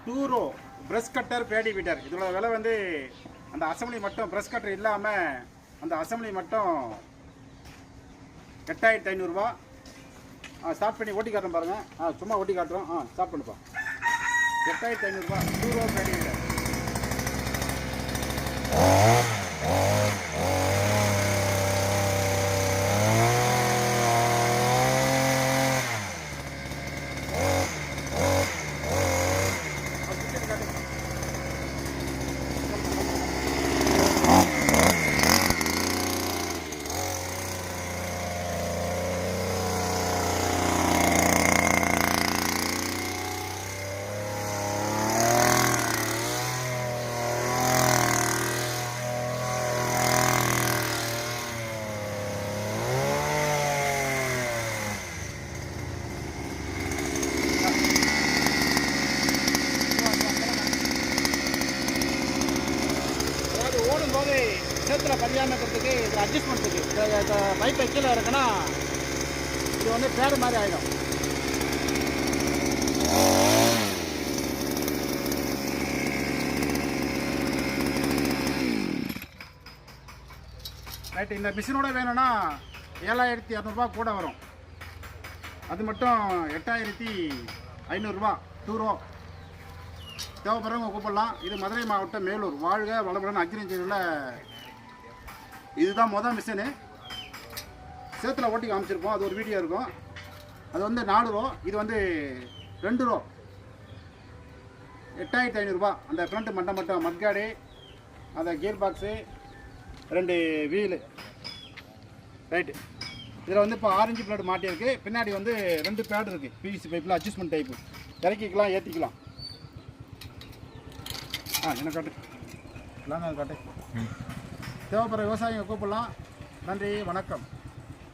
டூரோ brush cutter Bedi weeder. இதோட விலை வந்து அந்த அசம்பிளி மட்டும் ப்ரஷ் கட்டர் இல்லாமல் அந்த அசம்பிளி மட்டும் 8500 ரூபா. ஸ்டார்ட் பண்ணி ஓட்டி காட்டுறோம் பாருங்கள். சும்மா ஓட்டி காட்டுறோம். ஸ்டார்ட் பண்ணுப்பா. 8500 ரூபா டூரோ பேடி வீட்டர். ஓடும்போது சேத்துல பதியாமல் இருக்கிறதுக்கு இது அட்ஜஸ்ட்மெண்ட் இருக்குது. பைப்பை கீழே இருக்குன்னா இது வந்து பேடு மாதிரி ஆகிடும். ரைட்டு. இந்த மிஷினோட வேணும்னா 7200 ரூபா கூட வரும். அது மட்டும் 8500 ரூபா டூரோ. தேவைப்படுறவங்க கூப்பிடலாம். இது மதுரை மாவட்டம் மேலூர். வாழ்க வளமுடன் அக்ரிகல்ச்சரில் இதுதான் மொதல் மிஷினு. சேத்துல ஓட்டி காமிச்சிருப்போம். அது ஒரு வீடியோ இருக்கும். அது வந்து 4 ரூபா. இது வந்து 2 ரூபா. 8500 ரூபா. அந்த ஃப்ரண்ட் மட்டும் மட்காடு, அந்த கியர் பாக்ஸு, 2 வீலு. ரைட்டு. இதில் வந்து இப்போ ஆரஞ்சு பிளேட் மாட்டியிருக்கு. பின்னாடி வந்து 2 பேட் இருக்குது. பிவிசி பைப்பில் அட்ஜஸ்ட்மெண்ட் டைப்பு. இறக்கிக்கலாம், ஏற்றிக்கலாம். என்ன காட்டு இல்லாமல் காட்டு. தேவைப்படுற விவசாயிங்க கூப்பிடலாம். நன்றி, வணக்கம்.